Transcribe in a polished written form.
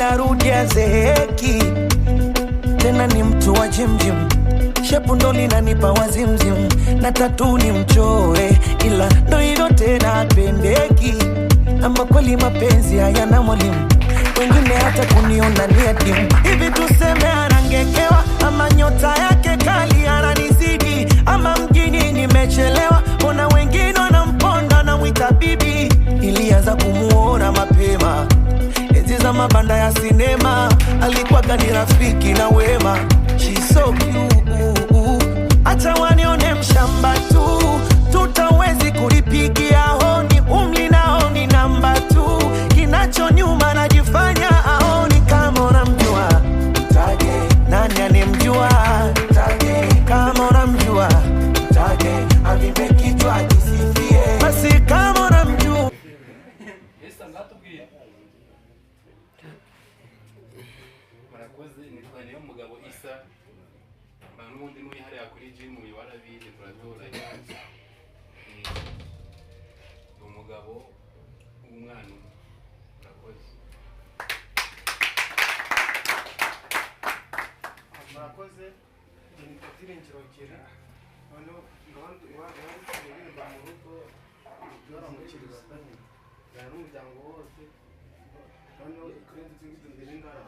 narudia zeheki. Tena ni mtu wa jimjim, shepu ndo linanipa wazimzim. Na tatu ni mchore, ila ndo hilo tena pendeki. Ama kweli mapenzi hayana mwalimu, wengine hata kuniona ni adimu. Hivi tuseme anangekewa, ama nyota yake kali ananizidi, ama mjini nimechelewa, ona wengine wanamponda na mwita bibi. Ilianza kumuona mapema enzi za mabanda ya sinema, alikuwa gani rafiki na wema. She's so cute, acha wanione mshamba tu, tutawezi kulipigia honi. Umli nao ni namba tu, kinacho nyuma najifanya aoni. Kama unamjua mtaje, nani anemjua mtaje. Kama unamjua mtaje, avipe kichwa kisifie. Basi kama unamjua marakoze nitwa niyo mugabo Isa n'ubundi n'uyu hariya kuri gym warabiye turatora yanze umugabo umwana marakoze marakoze ni katirenkero kera hano ngabandi wa mu rugo yaramukiriza kandi n'umuryango wose hano kuri ndetse ngindira ngara